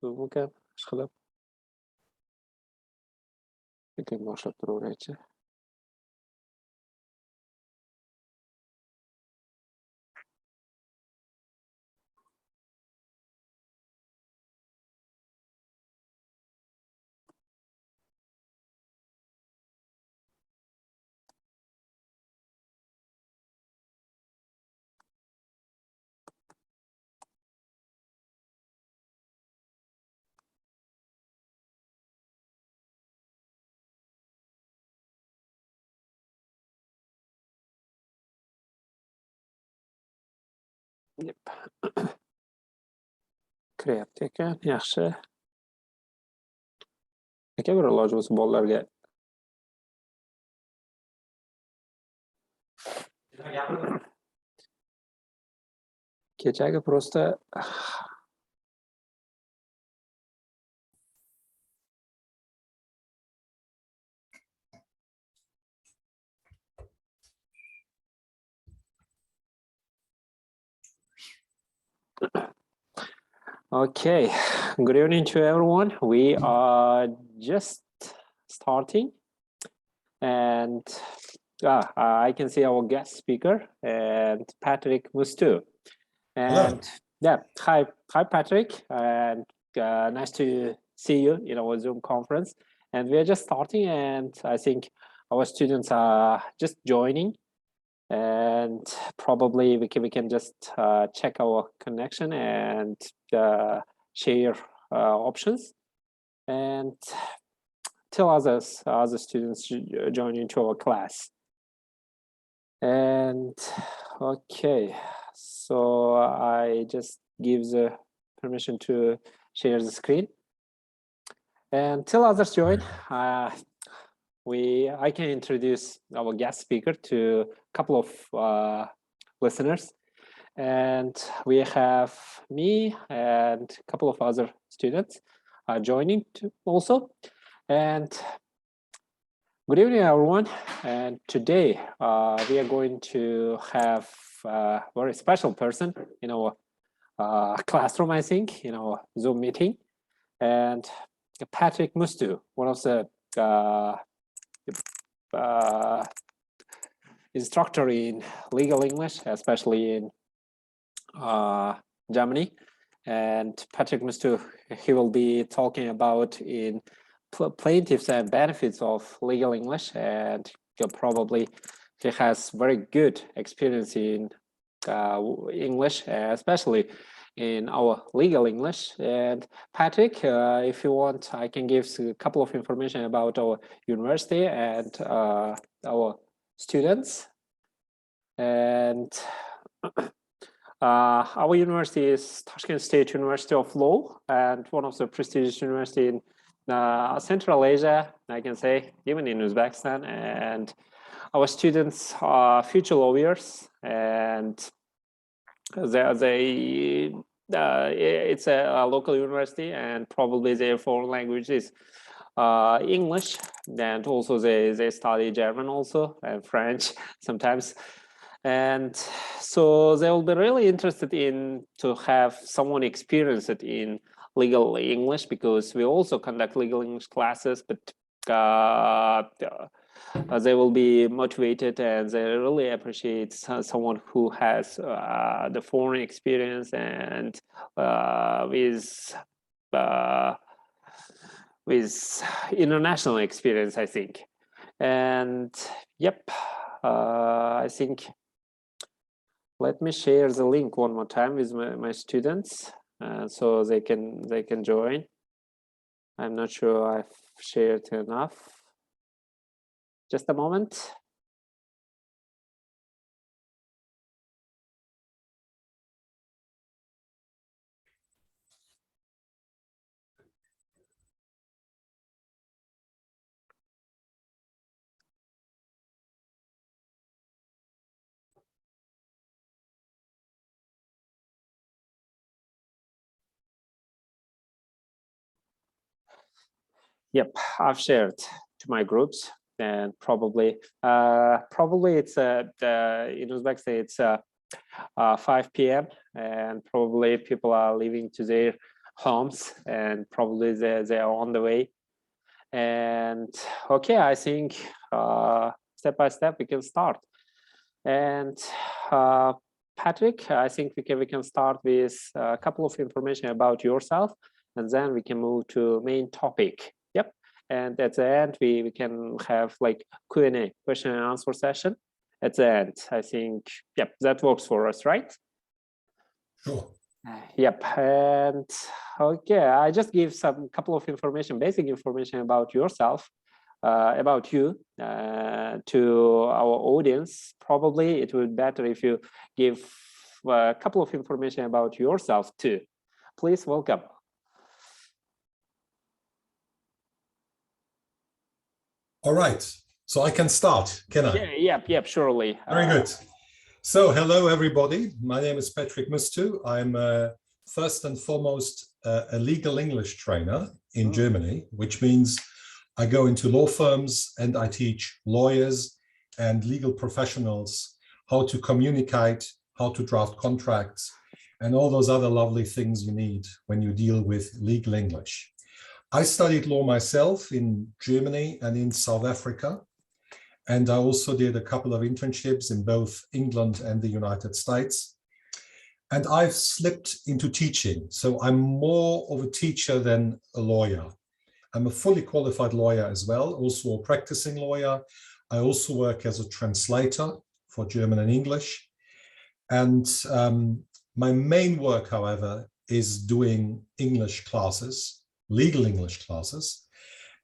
Zoom'ga ishqilib sekin boshlab turaveraychi. Yep. Kiryapti ekan, yaxshi. Aka, bir iloji bo'lsa bolalarga kechagi просто Okay, good evening to everyone. We are just starting, and I can see our guest speaker and Patrick Mustu. And yeah, hi Patrick, and nice to see you in our Zoom conference. And we are just starting, and I think our students are just joining. And probably we can just check our connection and share options, and tell other students to join into our class. And okay, so I just give the permission to share the screen, and till others join. I can introduce our guest speaker to a couple of listeners, and we have me and a couple of other students joining also. And good evening, everyone. And today we are going to have a very special person in our classroom, I think, in our Zoom meeting, and Patrick Mustu, one of the instructor in legal English, especially in Germany. And Patrick Mustu, he will be talking about in plaintiffs and benefits of legal English, and probably he has very good experience in English, especially in our legal English. And Patrick, if you want, I can give a couple of information about our university and our students. And our university is Tashkent State University of Law, and one of the prestigious university in Central Asia, I can say, even in Uzbekistan. And our students are future lawyers, and it's a local university, and probably their foreign language is English, and also they study German also, and French sometimes. And so they will be really interested in to have someone experienced in legal English, because we also conduct legal English classes, but they will be motivated, and they really appreciate someone who has the foreign experience and with international experience, I think. And yep, I think, let me share the link one more time with my students, so they can join. I'm not sure I've shared enough. Just a moment. Yep, I've shared to my groups, and probably it's in Uzbekistan it's 5 p.m. and probably people are leaving to their homes, and probably they are on the way. And okay, I think step by step we can start. And Patrick, I think we can start with a couple of information about yourself, and then we can move to main topic. Yep. And at the end, we can have like Q&A, question and answer session at the end. I think, yep, that works for us, right? Sure. Yep. And okay, I just give some couple of information, basic information about yourself, about you to our audience. Probably it would be better if you give a couple of information about yourself too. Please welcome. All right, so I can start, can I? Yeah, yep, surely. Very good. So hello, everybody. My name is Patrick Mustu. I'm first and foremost a legal English trainer in Germany, which means I go into law firms and I teach lawyers and legal professionals how to communicate, how to draft contracts, and all those other lovely things you need when you deal with legal English. I studied law myself in Germany and in South Africa. And I also did a couple of internships in both England and the United States. And I've slipped into teaching. So I'm more of a teacher than a lawyer. I'm a fully qualified lawyer as well, also a practicing lawyer. I also work as a translator for German and English. And my main work, however, is doing English classes, legal English classes.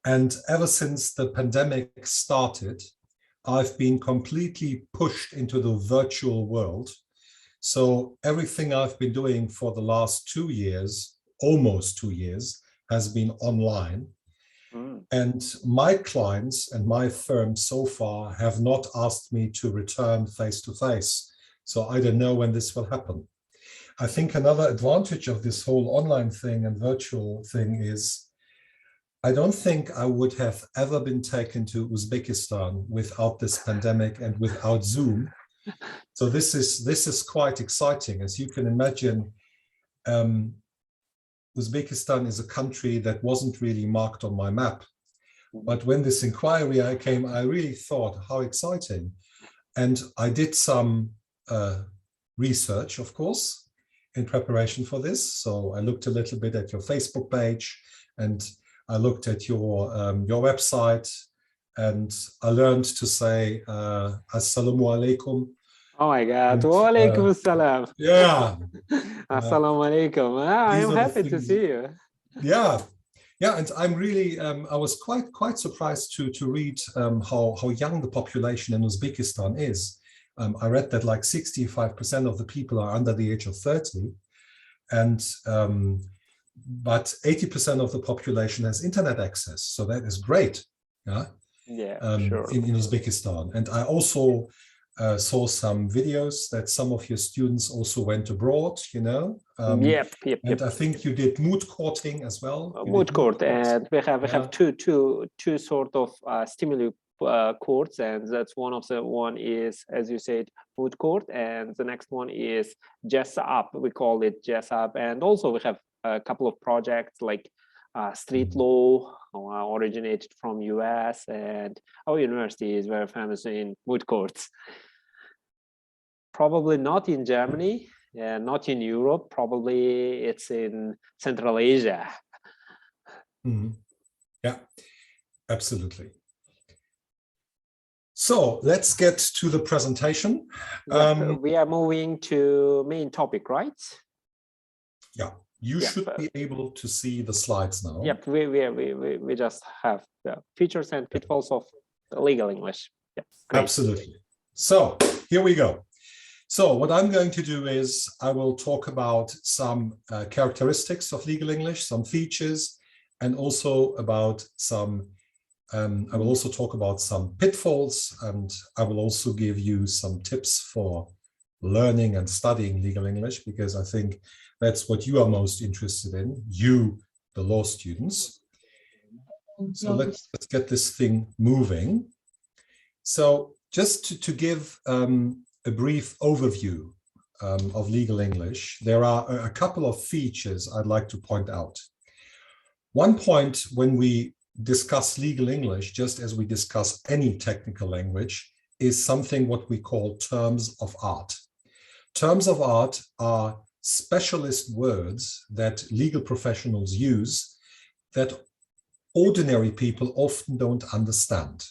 And ever since the pandemic started, I've been completely pushed into the virtual world. So everything I've been doing for the last 2 years, almost 2 years, has been online. And my clients and my firm so far have not asked me to return face-to-face. So I don't know when this will happen. I think another advantage of this whole online thing and virtual thing is I don't think I would have ever been taken to Uzbekistan without this pandemic and without Zoom. So this is quite exciting. As you can imagine, Uzbekistan is a country that wasn't really marked on my map. But when this inquiry came, I really thought, how exciting. And I did some research, of course, in preparation for this. So I looked a little bit at your Facebook page, and I looked at your website, and I learned to say Assalamu alaikum. Oh my God! Wa alaikum assalam. Yeah. Assalamu alaikum. I'm happy to see you. Yeah, and I'm really I was quite surprised to read how young the population in Uzbekistan is. I read that like 65% of the people are under the age of 30, and but 80% of the population has internet access, so that is great. Yeah, sure. In Uzbekistan. And I also saw some videos that some of your students also went abroad, you know. Yep. And I think you did moot courting as well. Moot court, and we have two sort of stimuli courts, and that's one is, as you said, moot court, and the next one is Jess Up. We call it Jess Up, and also we have a couple of projects like street law originated from US, and our university is very famous in moot courts. Probably not in Germany, not in Europe, probably it's in Central Asia. Yeah, absolutely. So let's get to the presentation. We are moving to main topic, right? Yeah. You should be able to see the slides now. Yep, we just have the features and pitfalls of legal English. Yep, great. Absolutely. So here we go. So what I'm going to do is I will talk about some characteristics of legal English, some features, and also about some, I will also talk about some pitfalls, and I will also give you some tips for learning and studying legal English, because I think that's what you are most interested in, you, the law students. So let's get this thing moving. So just to give a brief overview of legal English, there are a couple of features I'd like to point out. One point when we discuss legal English, just as we discuss any technical language, is something what we call terms of art. Terms of art are specialist words that legal professionals use that ordinary people often don't understand.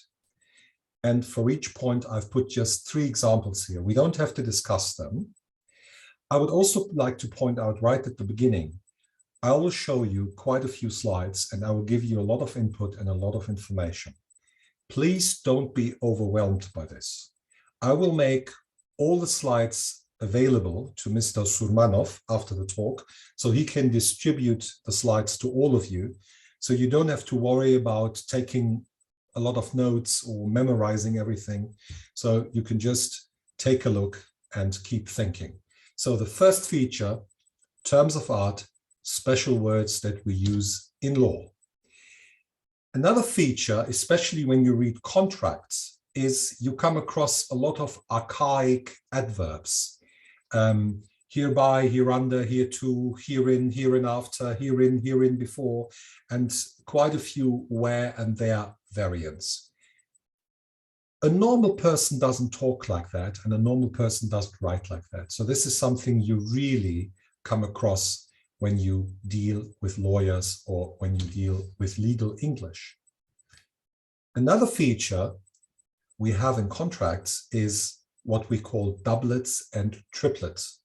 And for each point, I've put just 3 examples here. We don't have to discuss them. I would also like to point out right at the beginning, I will show you quite a few slides and I will give you a lot of input and a lot of information. Please don't be overwhelmed by this. I will make all the slides available to Mr. Surmanov after the talk, so he can distribute the slides to all of you. So you don't have to worry about taking a lot of notes or memorizing everything. So you can just take a look and keep thinking. So the first feature, terms of art, special words that we use in law. Another feature, especially when you read contracts, is you come across a lot of archaic adverbs. Hereby, hereunder, hereto, herein, hereinafter, herein, herein before, and quite a few where and there variants. A normal person doesn't talk like that, and a normal person doesn't write like that. So this is something you really come across when you deal with lawyers or when you deal with legal English. Another feature we have in contracts is what we call doublets and triplets.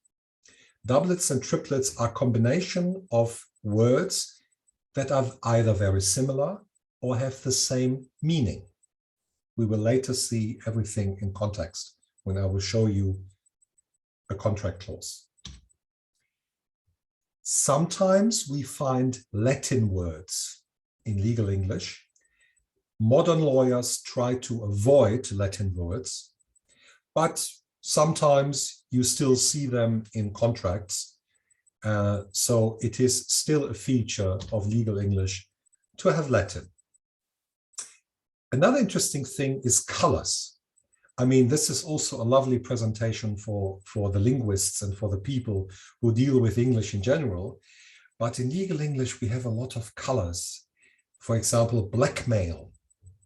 Doublets and triplets are a combination of words that are either very similar or have the same meaning. We will later see everything in context when I will show you a contract clause. Sometimes we find Latin words in legal English. Modern lawyers try to avoid Latin words, but sometimes you still see them in contracts. So it is still a feature of legal English to have Latin. Another interesting thing is colors. I mean, this is also a lovely presentation for the linguists and for the people who deal with English in general. But in legal English, we have a lot of colors. For example, blackmail,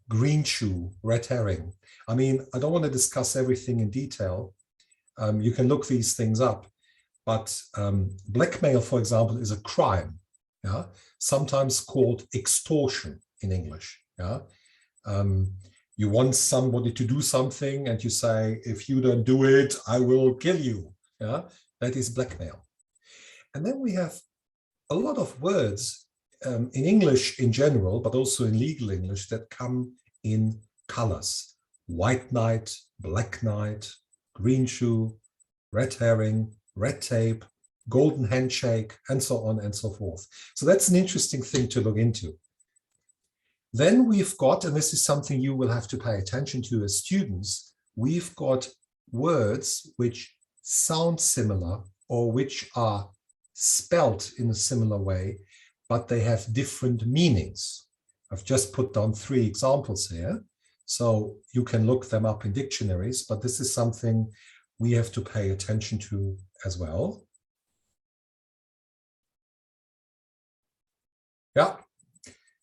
green shoe, red herring. I mean, I don't want to discuss everything in detail. You can look these things up. But blackmail, for example, is a crime, yeah? Sometimes called extortion in English. Yeah? You want somebody to do something and you say, if you don't do it, I will kill you. Yeah? That is blackmail. And then we have a lot of words in English in general, but also in legal English that come in colors. White knight, black knight, green shoe, red herring, red tape, golden handshake, and so on and so forth. So that's an interesting thing to look into. Then we've got, and this is something you will have to pay attention to as students, we've got words which sound similar or which are spelt in a similar way, but they have different meanings. I've just put down 3 examples here, so you can look them up in dictionaries, but this is something we have to pay attention to as well. Yeah,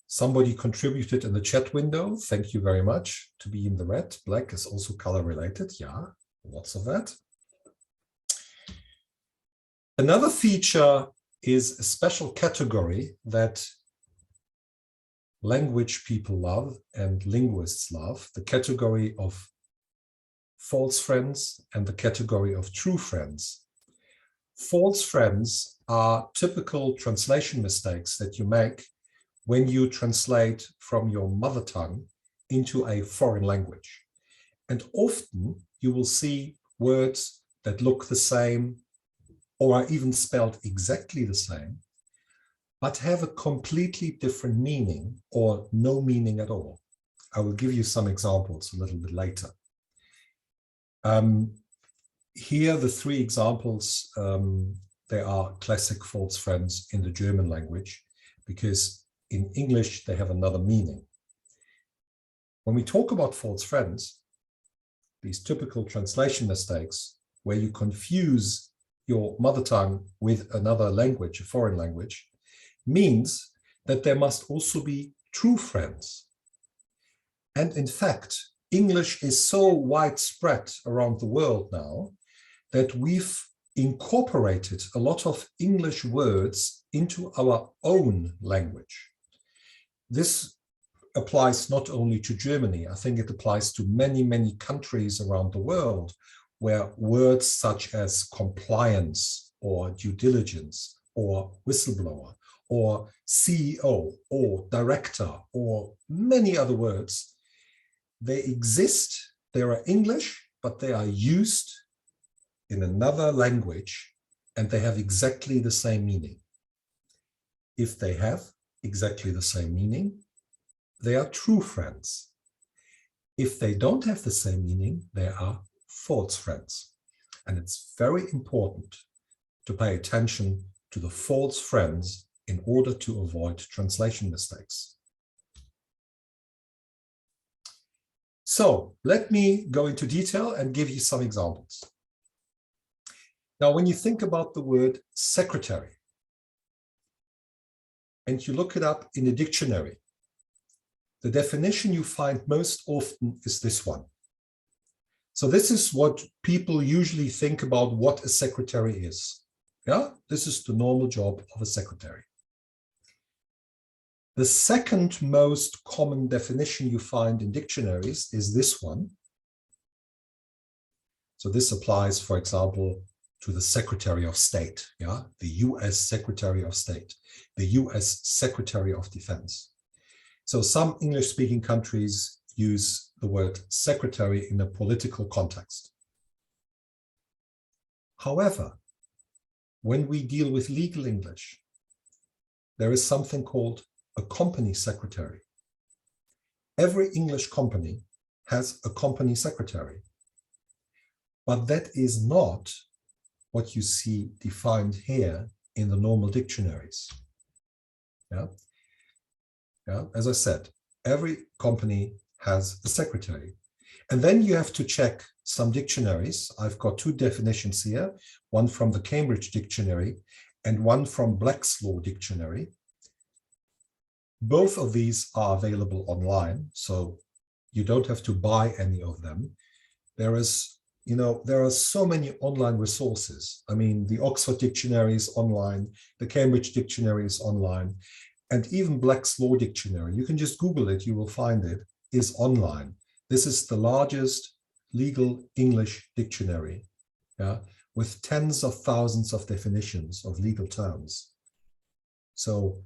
somebody contributed in the chat window. Thank you very much. To be in the red, black is also color related. Yeah, lots of that. Another feature is a special category that language people love and linguists love, the category of false friends and the category of true friends. False friends are typical translation mistakes that you make when you translate from your mother tongue into a foreign language. And often you will see words that look the same or are even spelled exactly the same, but have a completely different meaning or no meaning at all. I will give you some examples a little bit later. Here, the 3 examples, they are classic false friends in the German language, because in English, they have another meaning. When we talk about false friends, these typical translation mistakes, where you confuse your mother tongue with another language, a foreign language, means that there must also be true friends. And in fact, English is so widespread around the world now that we've incorporated a lot of English words into our own language. This applies not only to Germany, I think it applies to many, many countries around the world where words such as compliance or due diligence or whistleblower or CEO or director or many other words, they exist, they are English, but they are used in another language and they have exactly the same meaning. If they have exactly the same meaning, they are true friends. If they don't have the same meaning, they are false friends. And it's very important to pay attention to the false friends in order to avoid translation mistakes. So let me go into detail and give you some examples. Now, when you think about the word secretary and you look it up in a dictionary, the definition you find most often is this one. So this is what people usually think about what a secretary is. Yeah, this is the normal job of a secretary. The second most common definition you find in dictionaries is this one. So this applies, for example, to the Secretary of State, yeah, the US Secretary of State, the US Secretary of Defense. So some English-speaking countries use the word secretary in a political context. However, when we deal with legal English, there is something called a company secretary. Every English company has a company secretary, but that is not what you see defined here in the normal dictionaries. Yeah. Yeah, as I said, every company has a secretary. And then you have to check some dictionaries. I've got two definitions here, one from the Cambridge Dictionary and one from Black's Law Dictionary. Both of these are available online, so you don't have to buy any of them. There are so many online resources. I mean, the Oxford Dictionary is online, the Cambridge Dictionary is online, and even Black's Law Dictionary, you can just Google it, you will find it, is online. This is the largest legal English dictionary, yeah, with tens of thousands of definitions of legal terms. So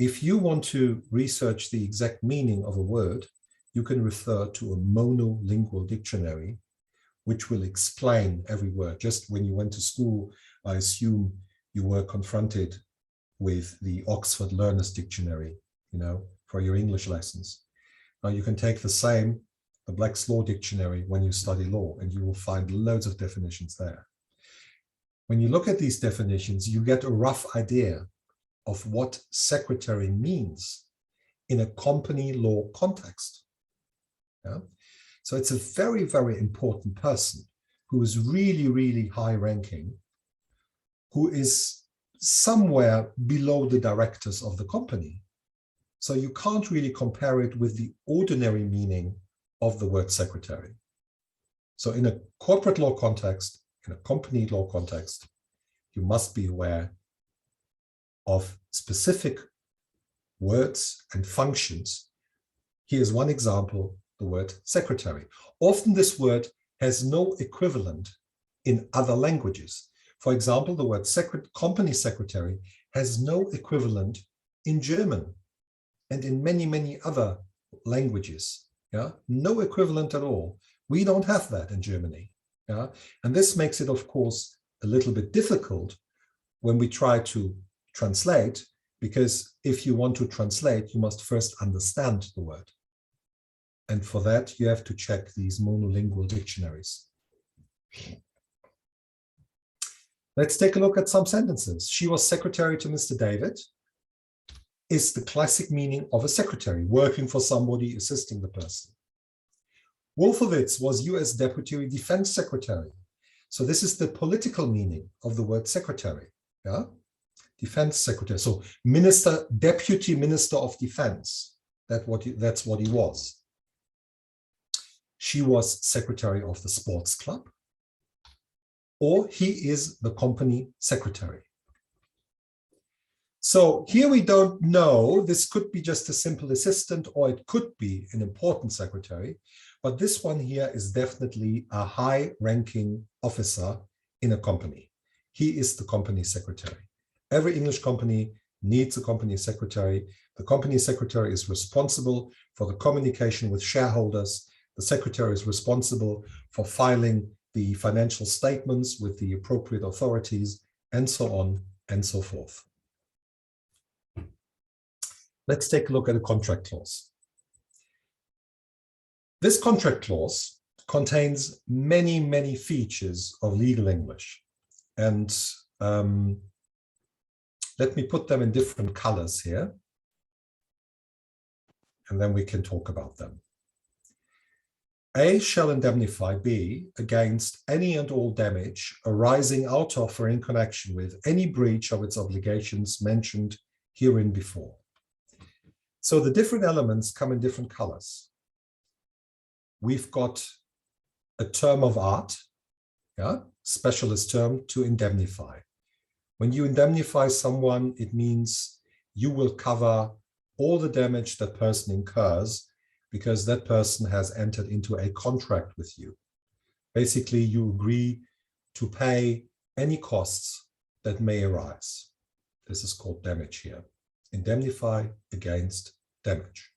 if you want to research the exact meaning of a word, you can refer to a monolingual dictionary, which will explain every word. Just when you went to school, I assume you were confronted with the Oxford Learner's Dictionary, for your English lessons. Now you can take the Black's Law Dictionary when you study law, and you will find loads of definitions there. When you look at these definitions, you get a rough idea of what secretary means in a company law context. Yeah? So it's a very, very important person who is really, really high ranking, who is somewhere below the directors of the company. So you can't really compare it with the ordinary meaning of the word secretary. So in a corporate law context, in a company law context, you must be aware of specific words and functions. Here's one example, the word secretary. Often this word has no equivalent in other languages. For example, the word company secretary has no equivalent in German and in many, many other languages. Yeah, no equivalent at all. We don't have that in Germany. Yeah, and this makes it, of course, a little bit difficult when we try to translate, because if you want to translate, you must first understand the word. And for that, you have to check these monolingual dictionaries. Let's take a look at some sentences. She was secretary to Mr. David is the classic meaning of a secretary, working for somebody, assisting the person. Wolfowitz was US Deputy Defense Secretary. So this is the political meaning of the word secretary. Yeah, defense secretary. So minister, deputy minister of defense. That's what he was. She was secretary of the sports club, or he is the company secretary. So here we don't know, this could be just a simple assistant, or it could be an important secretary, but this one here is definitely a high-ranking officer in a company. He is the company secretary. Every English company needs a company secretary. The company secretary is responsible for the communication with shareholders. The secretary is responsible for filing the financial statements with the appropriate authorities, and so on and so forth. Let's take a look at a contract clause. This contract clause contains many, many features of legal English. And let me put them in different colors here, and then we can talk about them. A shall indemnify B against any and all damage arising out of or in connection with any breach of its obligations mentioned herein before. So the different elements come in different colors. We've got a term of art, yeah, specialist term, to indemnify. When you indemnify someone, it means you will cover all the damage that person incurs because that person has entered into a contract with you. Basically, you agree to pay any costs that may arise. This is called damage here. Indemnify against damage.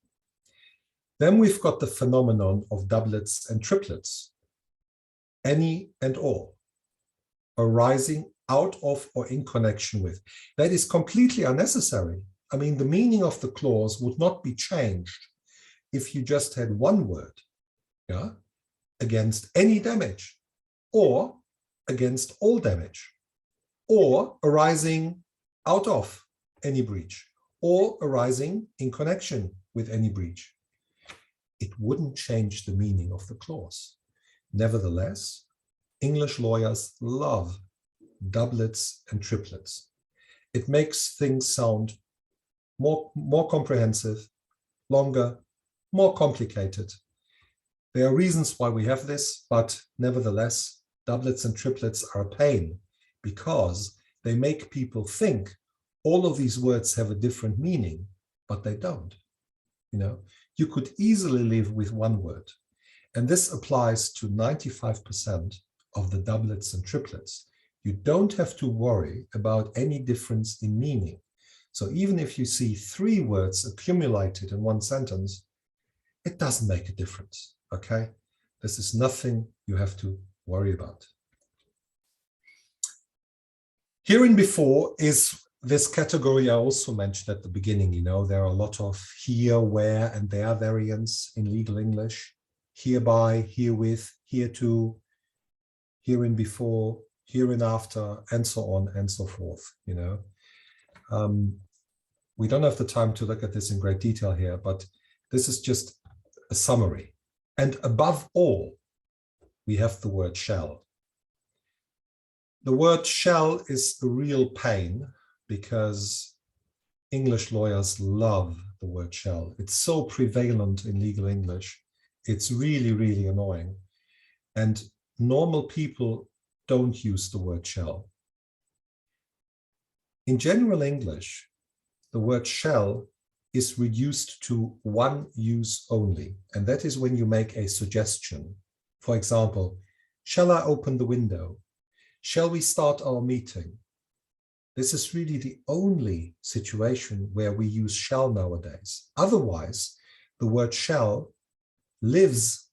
Then we've got the phenomenon of doublets and triplets. Any and all, arising out of or in connection with. That is completely unnecessary. I mean, the meaning of the clause would not be changed if you just had one word, yeah, against any damage, or against all damage, or arising out of any breach, or arising in connection with any breach. It wouldn't change the meaning of the clause. Nevertheless, English lawyers love doublets and triplets. It makes things sound more comprehensive, longer, more complicated. There are reasons why we have this, but nevertheless, doublets and triplets are a pain because they make people think all of these words have a different meaning, but they don't. You know, you could easily live with one word. And this applies to 95% of the doublets and triplets. You don't have to worry about any difference in meaning. So even if you see 3 words accumulated in one sentence, it doesn't make a difference, okay? This is nothing you have to worry about. Herein before is this category I also mentioned at the beginning. You know, there are a lot of here, where, and there variants in legal English. Hereby, herewith, hereto, herein before, hereinafter, and so on and so forth, you know. We don't have the time to look at this in great detail here, but this is just a summary. And above all, we have the word shall. The word shall is the real pain because English lawyers love the word shall. It's so prevalent in legal English. It's really, really annoying. And normal people don't use the word shall. In general English, the word shall is reduced to one use only. And that is when you make a suggestion. For example, shall I open the window? Shall we start our meeting? This is really the only situation where we use shall nowadays. Otherwise, the word shall lives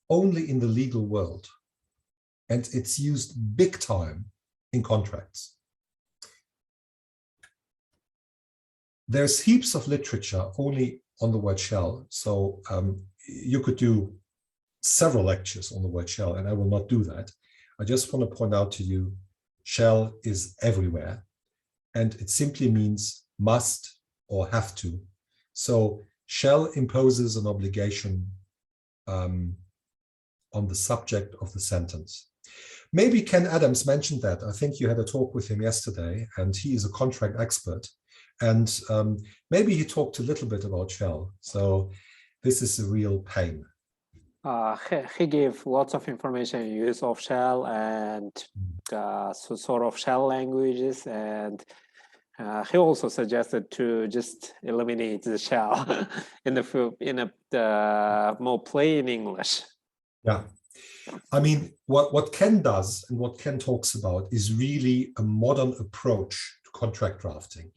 only in the legal world. And it's used big time in contracts. There's heaps of literature only on the word shall. So you could do several lectures on the word shall, and I will not do that. I just want to point out to you, shall is everywhere. And it simply means must or have to. So shall imposes an obligation on the subject of the sentence. Maybe Ken Adams mentioned that. I think you had a talk with him yesterday, and he is a contract expert. And maybe he talked a little bit about shell. So this is a real pain. He gave lots of information, use of shell and sort of shell languages, and he also suggested to just eliminate the shell in a more plain English. Yeah. I mean, what Ken does and what Ken talks about is really a modern approach to contract drafting.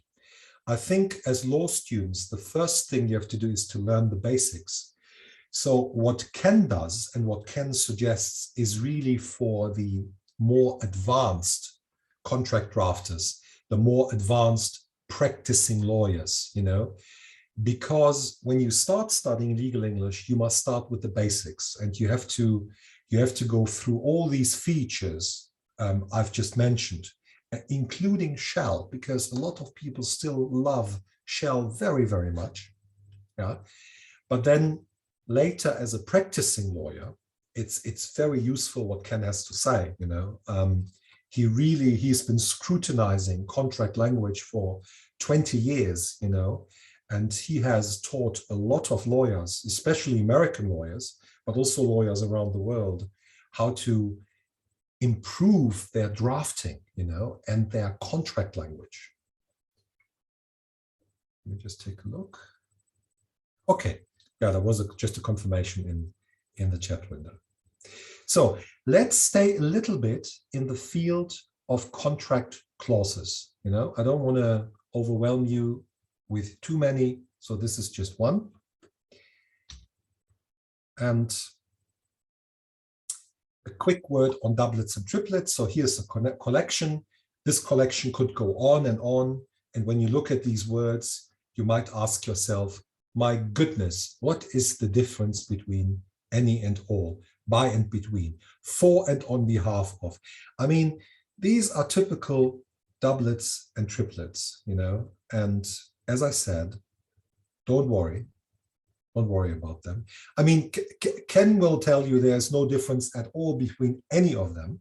I think as law students, the first thing you have to do is to learn the basics. So what Ken does and what Ken suggests is really for the more advanced contract drafters, the more advanced practicing lawyers, you know, because when you start studying legal English, you must start with the basics, and you have to go through all these features I've just mentioned, including shall, because a lot of people still love shall very, very much. Yeah, but then later, as a practicing lawyer, it's very useful what Ken has to say. You know, he's been scrutinizing contract language for 20 years. You know, and he has taught a lot of lawyers, especially American lawyers, but also lawyers around the world, how to improve their drafting, you know, and their contract language. Let me just take a look. Okay, yeah, that was just a confirmation in the chat window. So let's stay a little bit in the field of contract clauses. You know, I don't want to overwhelm you with too many, so this is just one. And a quick word on doublets and triplets. So here's a collection. This collection could go on. And when you look at these words, you might ask yourself, my goodness, what is the difference between any and all, by and between, for and on behalf of? I mean, these are typical doublets and triplets, you know, and as I said, don't worry about them. I mean, Ken will tell you there's no difference at all between any of them.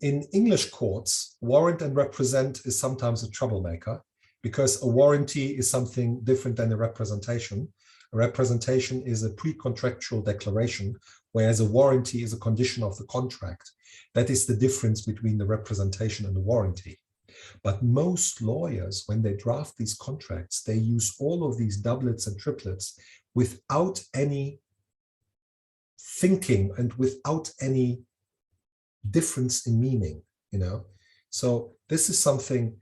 In English courts, warrant and represent is sometimes a troublemaker, because a warranty is something different than a representation. A representation is a pre-contractual declaration, whereas a warranty is a condition of the contract. That is the difference between the representation and the warranty. But most lawyers, when they draft these contracts, they use all of these doublets and triplets without any thinking and without any difference in meaning, you know. So this is something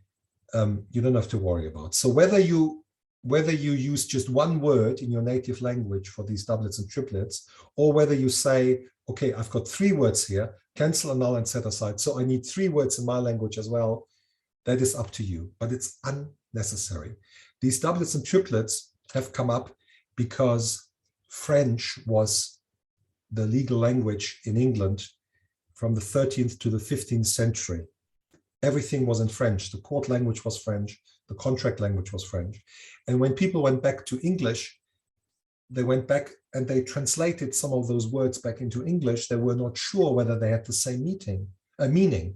you don't have to worry about. So whether you use just one word in your native language for these doublets and triplets, or whether you say, okay, I've got 3 words here, cancel, annul, and set aside, so I need 3 words in my language as well, that is up to you, but it's unnecessary. These doublets and triplets have come up because French was the legal language in England from the 13th to the 15th century. Everything was in French. The court language was French. The contract language was French. And when people went back to English, they went back and they translated some of those words back into English. They were not sure whether they had the same meaning.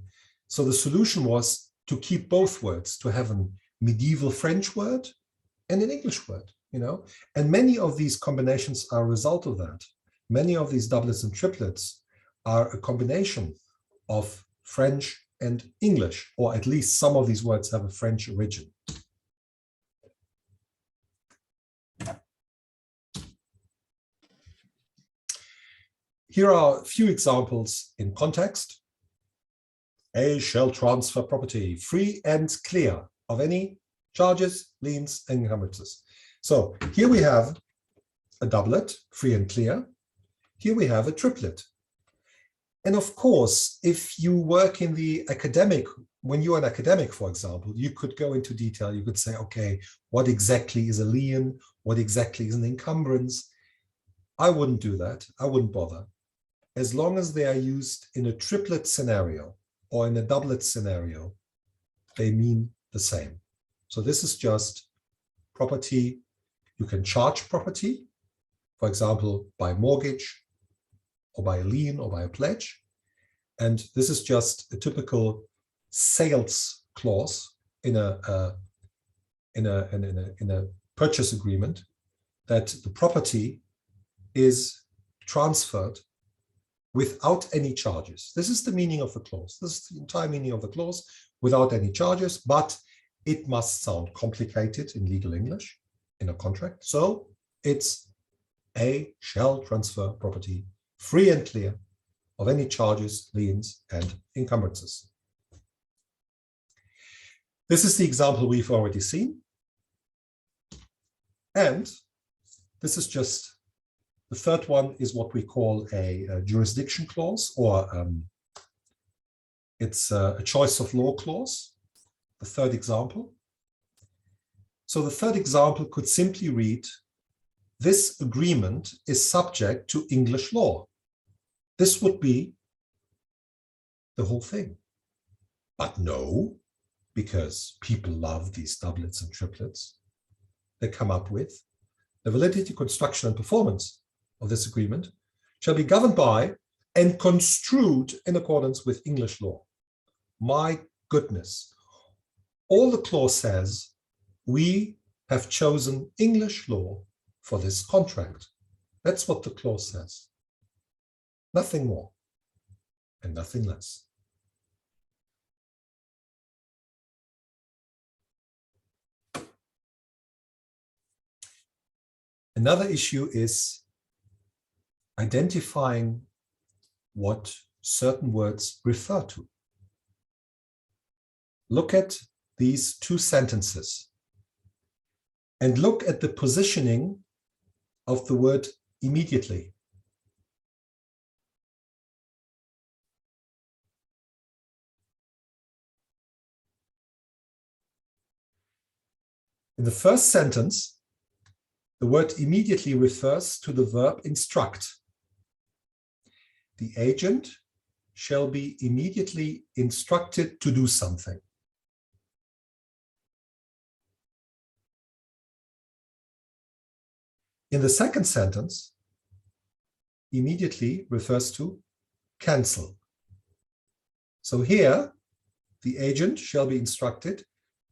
So the solution was to keep both words, to have a medieval French word and an English word, you know. And many of these combinations are a result of that. Many of these doublets and triplets are a combination of French and English, or at least some of these words have a French origin. Here are a few examples in context. A shall transfer property free and clear of any charges, liens, and encumbrances. So here we have a doublet, free and clear. Here we have a triplet. And of course, if you work in the academic, when you're an academic, for example, you could go into detail. You could say, okay, what exactly is a lien? What exactly is an encumbrance? I wouldn't do that. I wouldn't bother. As long as they are used in a triplet scenario or in a doublet scenario, they mean the same. So this is just property. You can charge property, for example, by mortgage or by a lien or by a pledge. And this is just a typical sales clause in a purchase agreement, that the property is transferred without any charges. This is the meaning of the clause. This is the entire meaning of the clause, without any charges, but it must sound complicated in legal English in a contract. So it's A shall transfer property free and clear of any charges, liens, and encumbrances. This is the example we've already seen. And this is just, the third one is what we call a jurisdiction clause, or it's a choice of law clause, the third example. So the third example could simply read, this agreement is subject to English law. This would be the whole thing. But no, because people love these doublets and triplets, they come up with the validity, construction, and performance of this agreement shall be governed by and construed in accordance with English law. My goodness. All the clause says, we have chosen English law for this contract. That's what the clause says. Nothing more and nothing less. Another issue is identifying what certain words refer to. Look at these two sentences and look at the positioning of the word immediately. In the first sentence, the word immediately refers to the verb instruct. The agent shall be immediately instructed to do something. In the second sentence, immediately refers to cancel. So here, the agent shall be instructed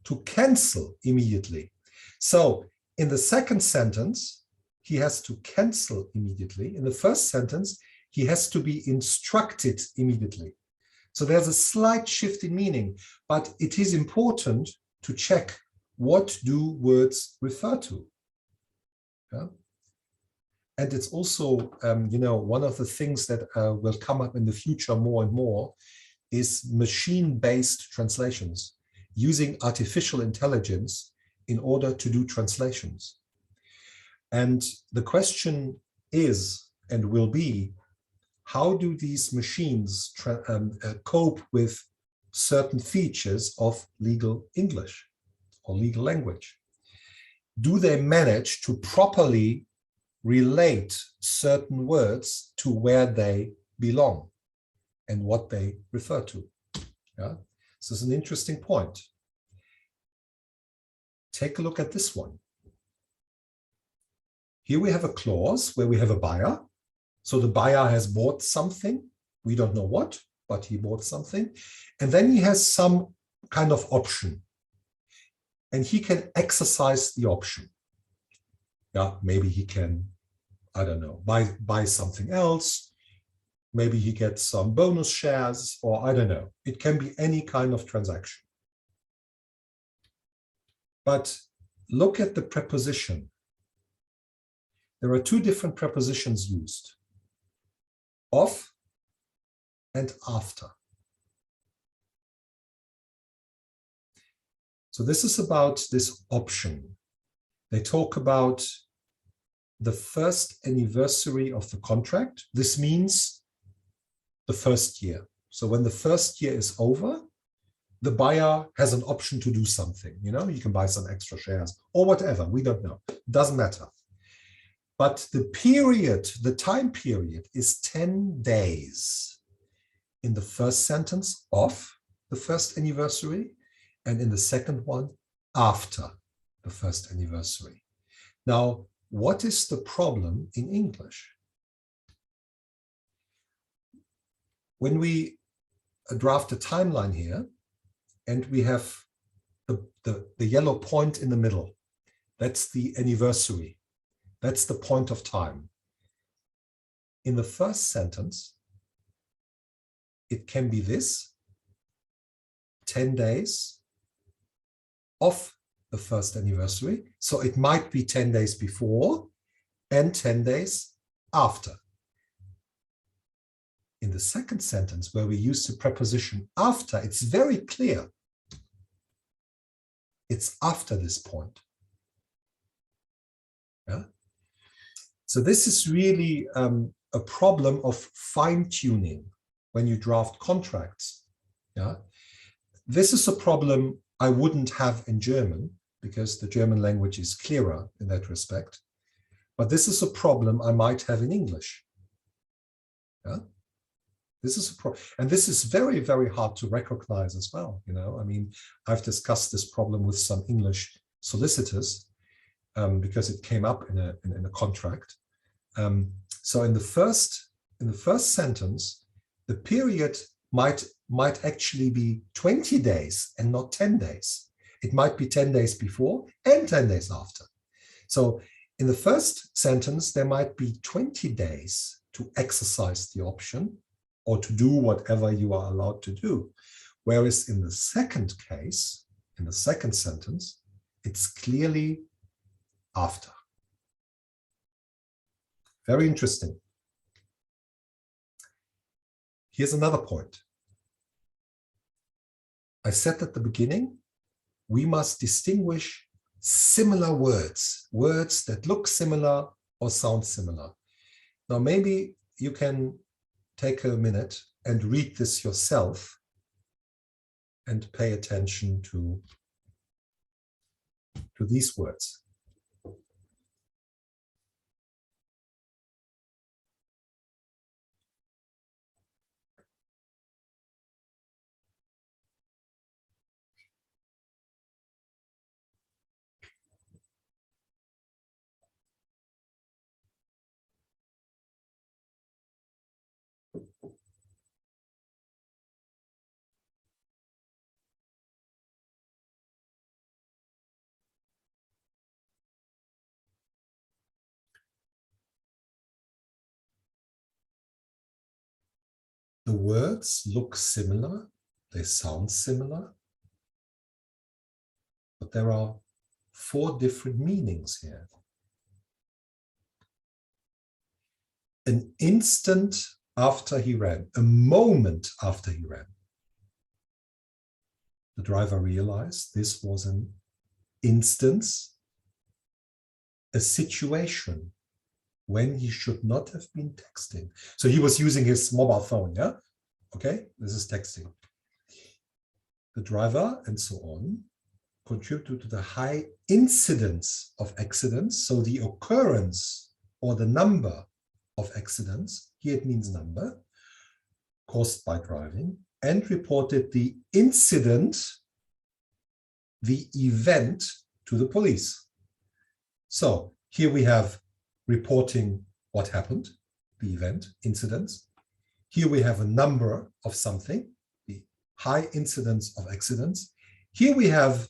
to cancel immediately. So in the second sentence, he has to cancel immediately. In the first sentence, he has to be instructed immediately. So there's a slight shift in meaning, but it is important to check, what do words refer to? Yeah? And it's also, one of the things that will come up in the future more and more is machine-based translations, using artificial intelligence in order to do translations. And the question is, and will be, how do these machines cope with certain features of legal English or legal language? Do they manage to properly relate certain words to where they belong and what they refer to? Yeah? This is an interesting point. Take a look at this one. Here we have a clause where we have a buyer. So the buyer has bought something. We don't know what, but he bought something. And then he has some kind of option. And he can exercise the option. Yeah, maybe he can, I don't know, buy something else. Maybe he gets some bonus shares, or I don't know. It can be any kind of transaction. But look at the preposition. There are two different prepositions used, of and after. So this is about this option. They talk about the first anniversary of the contract. This means the first year. So when the first year is over, the buyer has an option to do something. You can buy some extra shares or whatever. We don't know. Doesn't matter. But the period, the time period is 10 days in the first sentence of the first anniversary, and in the second one after the first anniversary. Now, what is the problem in English? When we draft a timeline here, and we have the yellow point in the middle. That's the anniversary. That's the point of time. In the first sentence, it can be this, 10 days of the first anniversary. So it might be 10 days before and 10 days after. In the second sentence, where we use the preposition after, it's very clear. It's after this point. Yeah? So this is really a problem of fine-tuning when you draft contracts. Yeah? This is a problem I wouldn't have in German, because the German language is clearer in that respect. But this is a problem I might have in English. Yeah? This is a problem, and this is very, very hard to recognize as well. You know, I mean, I've discussed this problem with some English solicitors because it came up in a contract. So in the first sentence, the period might actually be 20 days and not 10 days. It might be 10 days before and 10 days after. So in the first sentence, there might be 20 days to exercise the option or to do whatever you are allowed to do. Whereas in the second case, in the second sentence, it's clearly after. Very interesting. Here's another point. I said at the beginning, we must distinguish similar words, words that look similar or sound similar. Now, maybe you can take a minute and read this yourself and pay attention to these words. The words look similar, they sound similar, but there are 4 different meanings here. An instant after he ran, a moment after he ran. The driver realized this was an instance, a situation when he should not have been texting. So he was using his mobile phone, yeah? Okay, this is texting. The driver and so on contribute to the high incidence of accidents. So the occurrence or the number of accidents, here it means number, caused by driving, and reported the incident, the event, to the police. So here we have reporting what happened, the event, incidents. Here we have a number of something, the high incidence of accidents. Here we have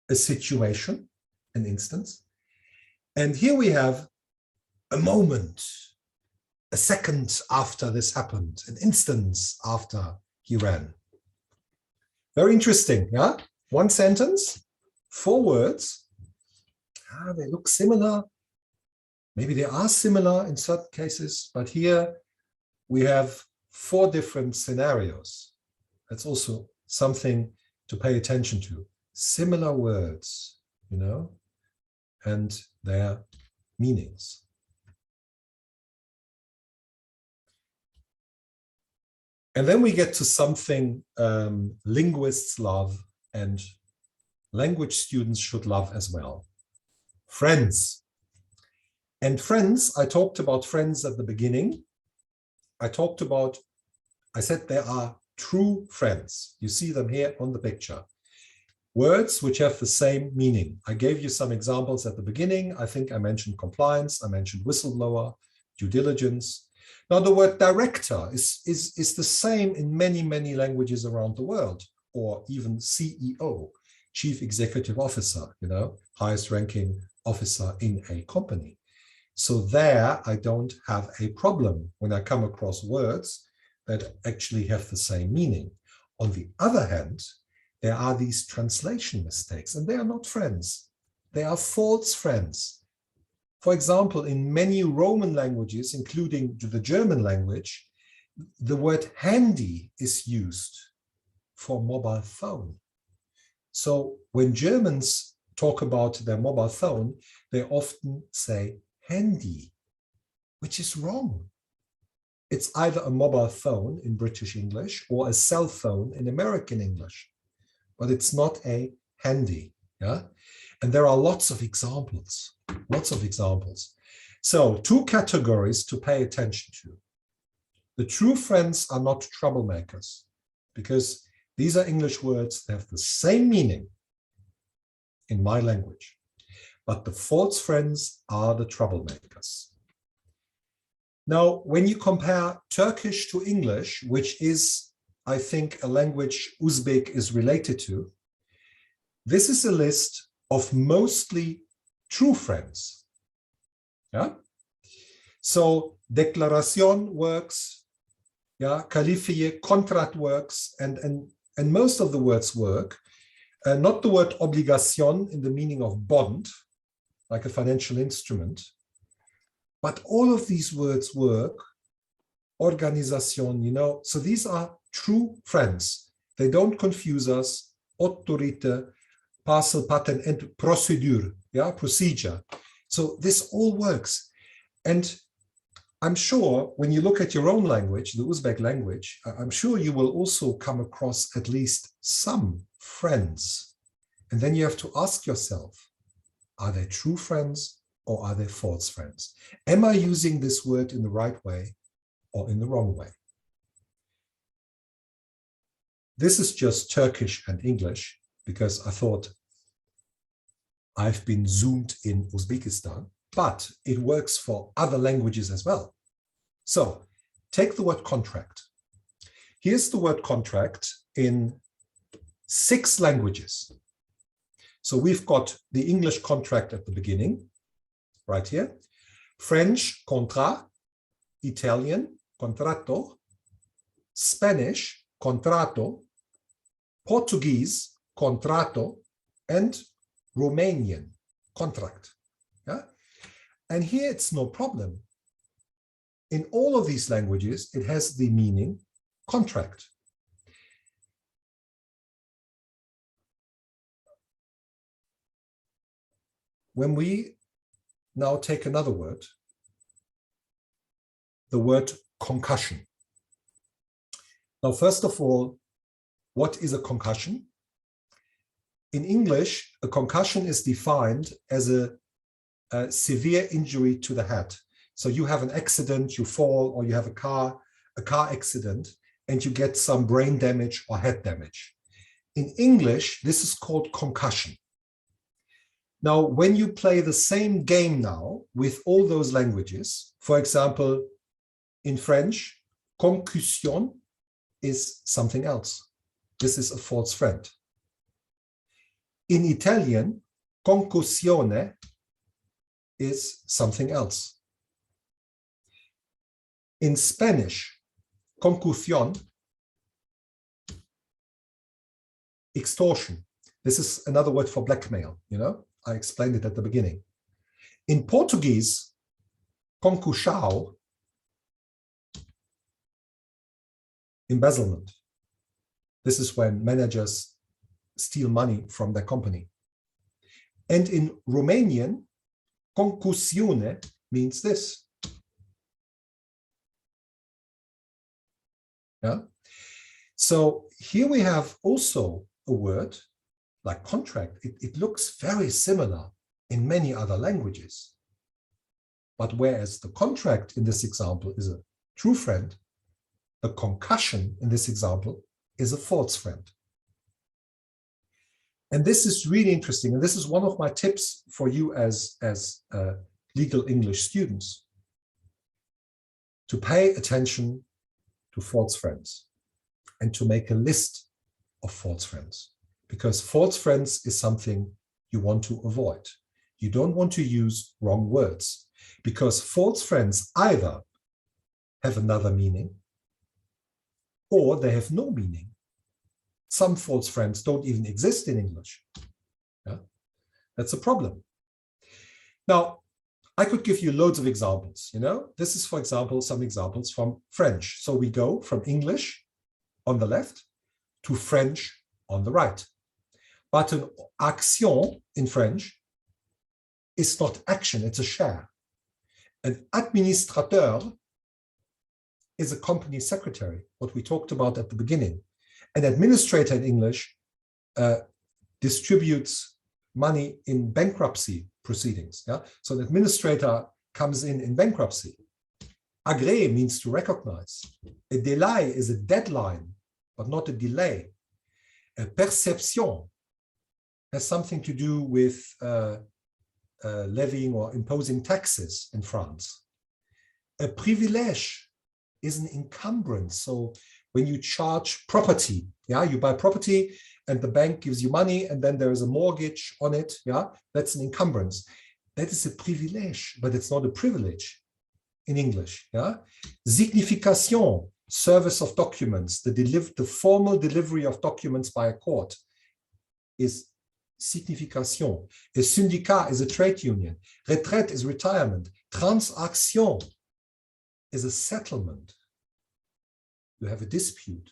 a situation, an instance. And here we have a moment, a second after this happened, an instance after he ran. Very interesting, yeah? One sentence, 4 words. They look similar. Maybe they are similar in certain cases, but here we have 4 different scenarios. That's also something to pay attention to. Similar words, you know, and their meanings. And then we get to something linguists love and language students should love as well. Friends. And friends, I talked about friends at the beginning. I said there are true friends. You see them here on the picture. Words which have the same meaning. I gave you some examples at the beginning. I think I mentioned compliance. I mentioned whistleblower, due diligence. Now, the word director is the same in many, many languages around the world, or even CEO, Chief Executive Officer, you know, highest ranking officer in a company. So there, I don't have a problem when I come across words that actually have the same meaning. On the other hand, there are these translation mistakes, and they are not friends. They are false friends. For example, in many Roman languages, including the German language, the word handy is used for mobile phone. So when Germans talk about their mobile phone, they often say handy, which is wrong. It's either a mobile phone in British English or a cell phone in American English, but it's not a handy. Yeah. And there are lots of examples. So 2 categories to pay attention to. The true friends are not troublemakers, because these are English words that have the same meaning in my language. But the false friends are the troublemakers. Now, when you compare Turkish to English, which is, I think, a language Uzbek is related to, this is a list of mostly true friends. Yeah. So declaración works, yeah, kalifiye, contract works, and most of the words work. Not the word obligación in the meaning of bond, like a financial instrument, but all of these words work. Organización, you know, so these are true friends. They don't confuse us. Autorité, parcel, patent, and procedure, yeah, procedure. So this all works. And I'm sure when you look at your own language, the Uzbek language, I'm sure you will also come across at least some friends. And then you have to ask yourself, are they true friends or are they false friends? Am I using this word in the right way or in the wrong way? This is just Turkish and English, because I thought I've been zoomed in Uzbekistan, but it works for other languages as well. So take the word contract. Here's the word contract in 6 languages. So we've got the English contract at the beginning, right here. French, contrat. Italian, contratto. Spanish, contratto. Portuguese, contratto. And Romanian, contract. Yeah? And here it's no problem. In all of these languages, it has the meaning contract. When we now take another word, the word concussion. Now, first of all, what is a concussion? In English, a concussion is defined as a severe injury to the head. So you have an accident, you fall, or you have a car accident, and you get some brain damage or head damage. In English, this is called concussion. Now, when you play the same game now with all those languages, for example, in French, concussion is something else. This is a false friend. In Italian, concussione is something else. In Spanish, concussion, extortion. This is another word for blackmail, you know? I explained it at the beginning. In Portuguese, concussão, embezzlement. This is when managers steal money from their company. And in Romanian, concussiune means this. Yeah. So here we have also a word like contract. It looks very similar in many other languages. But whereas the contract in this example is a true friend, the concussion in this example is a false friend. And this is really interesting. And this is one of my tips for you as legal English students. to pay attention to false friends and to make a list of false friends, because false friends is something you want to avoid. You don't want to use wrong words, because false friends either have another meaning or they have no meaning. Some false friends don't even exist in English. Yeah? That's a problem. Now, I could give you loads of examples. This is, for example, some examples from French. So we go from English on the left to French on the right. But an action in French is not action, it's a share. An administrateur is a company secretary, what we talked about at the beginning. An administrator in English distributes money in bankruptcy proceedings. Yeah? So an administrator comes in bankruptcy. Agréer means to recognize. A delay is a deadline, but not a delay. A perception has something to do with levying or imposing taxes in France. A privilège is an encumbrance. So when you charge property, yeah, you buy property and the bank gives you money and then there is a mortgage on it, yeah, that's an encumbrance. That is a privilège, but it's not a privilege in English, yeah. Signification, service of documents, the formal delivery of documents by a court is signification. A syndicat is a trade union. Retraite is retirement. Transaction is a settlement. You have a dispute.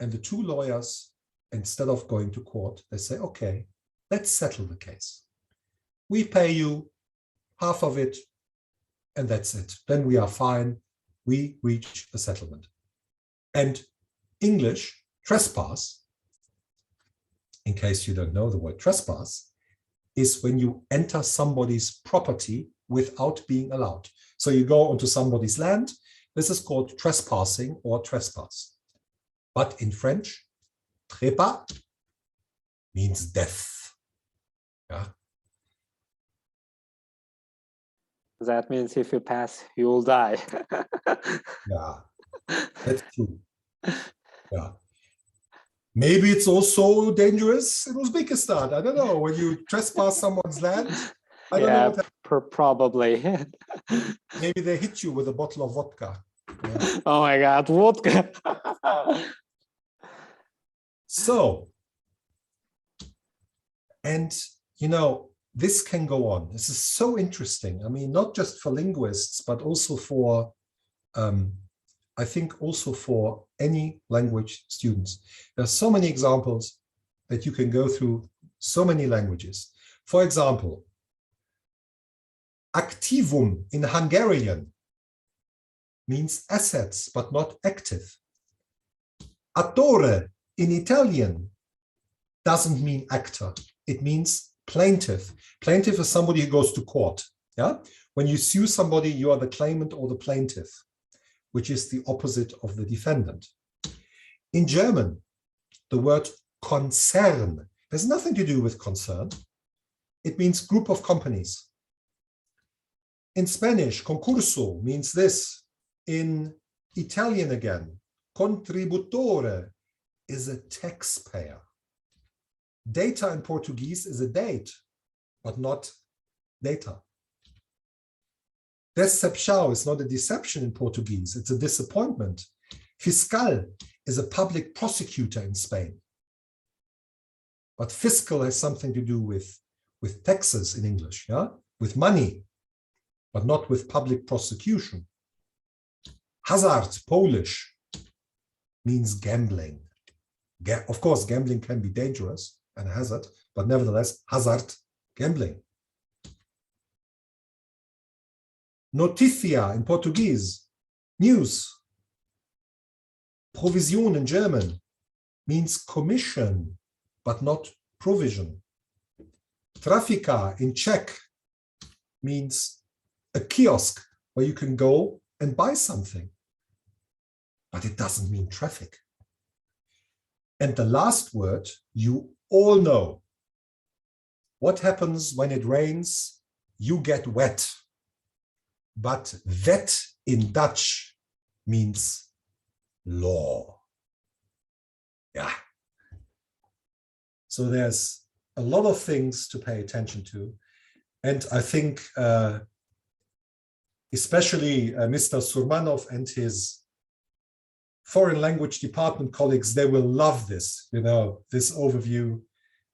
And the two lawyers, instead of going to court, they say, okay, let's settle the case. We pay you half of it, and that's it. Then we are fine. We reach a settlement. And English, trespass, in case you don't know the word trespass, is when you enter somebody's property without being allowed. So you go onto somebody's land. This is called trespassing or trespass. But in French, trépas means death. Yeah. That means if you pass, you'll die. Yeah, that's true. Yeah. Maybe it's also dangerous in Uzbekistan. I don't know. When you trespass someone's land, I don't know what probably. Maybe they hit you with a bottle of vodka. Yeah. Oh my God, vodka. So, and this can go on. This is so interesting. I mean, not just for linguists, but also for, I think also for any language students. There are so many examples that you can go through so many languages. For example, activum in Hungarian means assets, but not active. Attore in Italian doesn't mean actor. It means plaintiff. Plaintiff is somebody who goes to court. Yeah. When you sue somebody, you are the claimant or the plaintiff, which is the opposite of the defendant. In German, the word Konzern has nothing to do with concern. It means group of companies. In Spanish, concurso means this. In Italian again, contributore is a taxpayer. Data in Portuguese is a date, but not data. Decepção is not a deception in Portuguese, it's a disappointment. Fiscal is a public prosecutor in Spain. But fiscal has something to do with taxes in English, yeah? With money, but not with public prosecution. Hazard, Polish, means gambling. Of course, gambling can be dangerous and a hazard, but nevertheless, hazard, gambling. Noticia in Portuguese, news. Provision in German means commission, but not provision. Trafika in Czech means a kiosk where you can go and buy something, but it doesn't mean traffic. And the last word, you all know. What happens when it rains? You get wet. But wet in Dutch means law. Yeah. So there's a lot of things to pay attention to. And I think especially Mr. Surmanov and his foreign language department colleagues, they will love this, you know, this overview.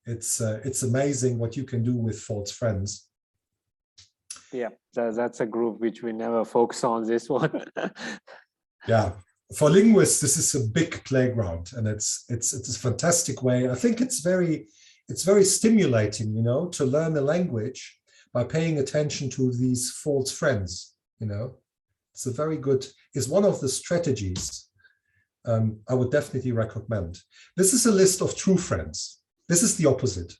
It's amazing what you can do with false friends. Yeah, that's a group which we never focus on this one. Yeah, for linguists, this is a big playground, and it's a fantastic way. I think it's very stimulating, you know, to learn a language by paying attention to these false friends. You know, it's a very good, it's one of the strategies I would definitely recommend. This is a list of true friends. This is the opposite.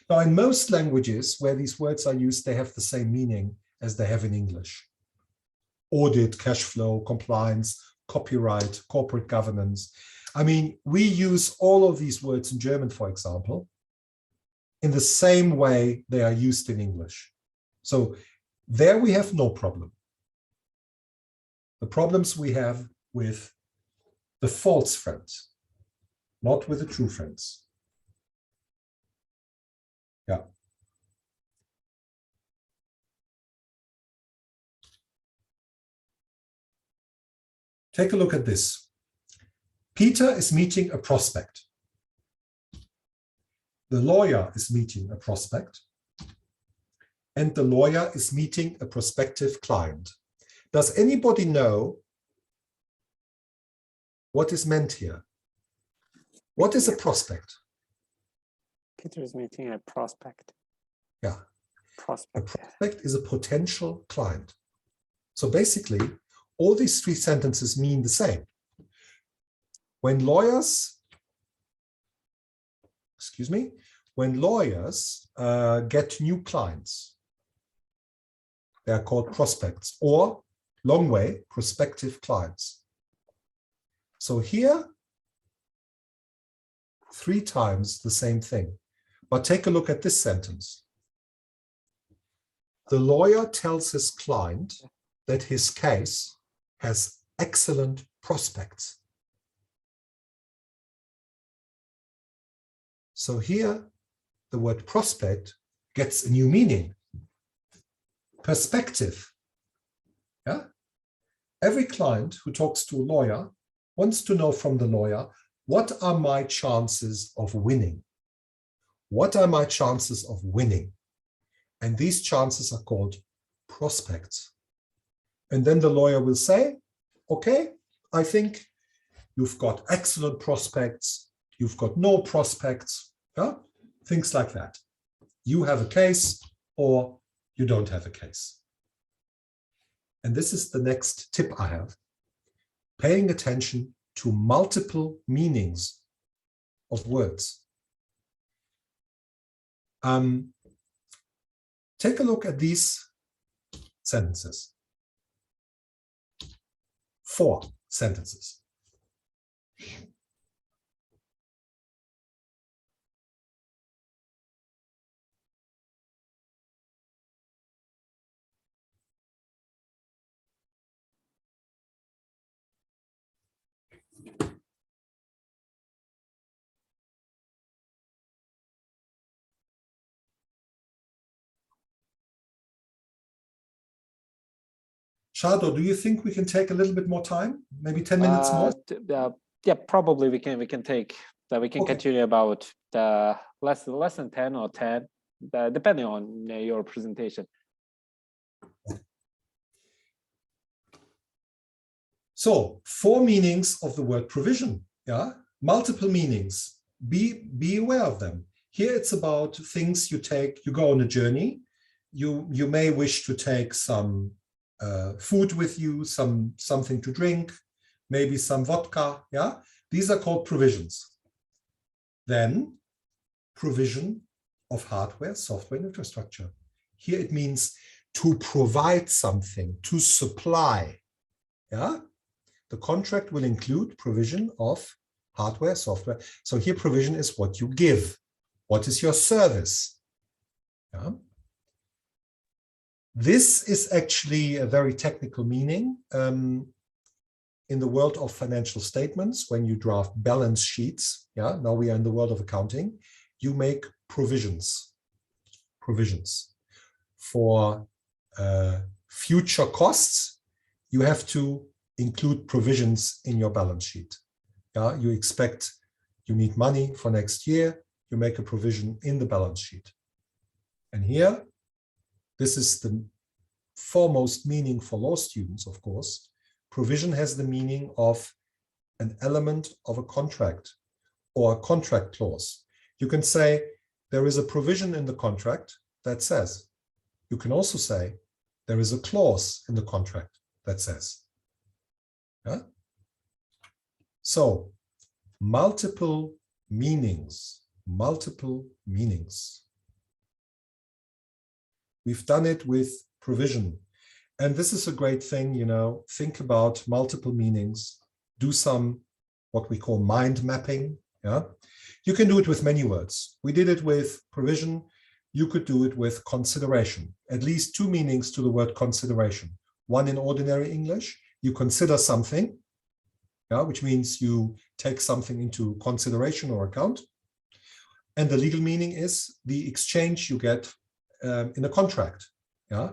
Now, in most languages where these words are used, they have the same meaning as they have in English. Audit, cash flow, compliance, copyright, corporate governance. I mean, we use all of these words in German, for example, in the same way they are used in English. So there we have no problem. The problems we have with the false friends, not with the true friends. Yeah. Take a look at this. Peter is meeting a prospect. The lawyer is meeting a prospect. And the lawyer is meeting a prospective client. Does anybody know what is meant here? What is a prospect? Peter is meeting a prospect. Yeah. Prospect. A prospect is a potential client. So basically, all these three sentences mean the same. When lawyers, get new clients, they are called prospects, or long way, prospective clients. So here, 3 times the same thing. But take a look at this sentence. The lawyer tells his client that his case has excellent prospects. So here, the word prospect gets a new meaning. Perspective. Yeah? Every client who talks to a lawyer wants to know from the lawyer, what are my chances of winning? What are my chances of winning? And these chances are called prospects. And then the lawyer will say, okay, I think you've got excellent prospects, you've got no prospects, yeah? Things like that. You have a case or you don't have a case. And this is the next tip I have. Paying attention to multiple meanings of words. Take a look at these sentences. 4 sentences. Shado, do you think we can take a little bit more time? Maybe 10 minutes more? Yeah, probably we can take that. We can Okay. continue about the less than 10 or 10, depending on your presentation. So 4 meanings of the word provision. Yeah, multiple meanings. Be aware of them. Here it's about things you take. You go on a journey. You may wish to take some food with you, something to drink, maybe some vodka. Yeah, these are called provisions. Then provision of hardware, software, and infrastructure. Here it means to provide something, to supply. Yeah, the contract will include provision of hardware, software. So here provision is what you give. What is your service? Yeah. This is actually a very technical meaning. In the world of financial statements, when you draft balance sheets, yeah, now we are in the world of accounting, you make provisions for future costs. You have to include provisions in your balance sheet. Yeah, you expect you need money for next year, you make a provision in the balance sheet. And here, this is the foremost meaning for law students, of course. Provision has the meaning of an element of a contract or a contract clause. You can say there is a provision in the contract that says. You can also say there is a clause in the contract that says. Yeah? So multiple meanings. We've done it with provision. And this is a great thing, you know, think about multiple meanings, do some what we call mind mapping. Yeah, you can do it with many words. We did it with provision. You could do it with consideration. At least two meanings to the word consideration. One in ordinary English, you consider something, yeah, which means you take something into consideration or account. And the legal meaning is the exchange you get in a contract. Yeah.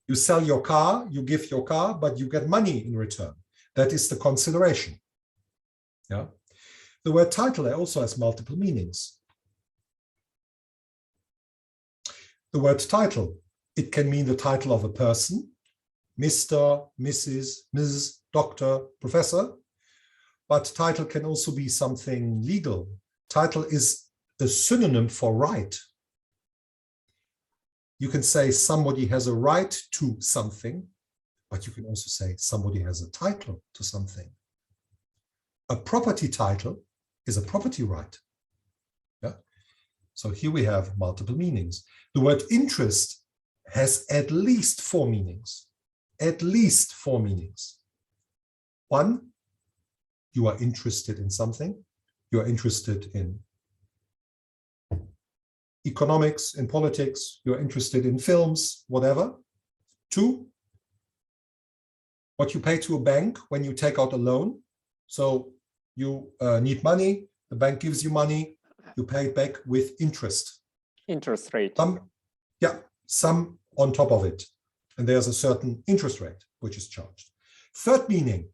You sell your car, you give your car, but you get money in return. That is the consideration. Yeah. The word title also has multiple meanings. The word title, it can mean the title of a person, Mr., Mrs., Ms., Doctor, Professor, but title can also be something legal. Title is a synonym for right. You can say somebody has a right to something, but you can also say somebody has a title to something. A property title is a property right. Yeah? So here we have multiple meanings. The word interest has at least four meanings. At least four meanings. One, you are interested in something. You are interested in economics, in politics, you're interested in films, whatever. Two, what you pay to a bank when you take out a loan. So you need money, the bank gives you money, you pay it back with interest. Interest rate. Some on top of it. And there's a certain interest rate which is charged. Third meaning.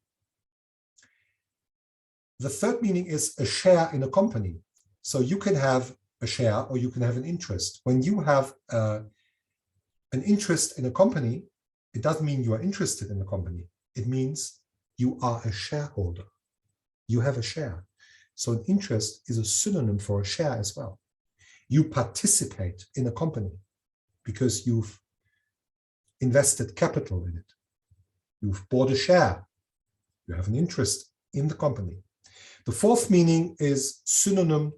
The third meaning is a share in a company. So you can have a share or you can have an interest. When you have an interest in a company, it doesn't mean you are interested in the company. It means you are a shareholder. You have a share. So an interest is a synonym for a share as well. You participate in a company because you've invested capital in it. You've bought a share. You have an interest in the company. The fourth meaning is synonym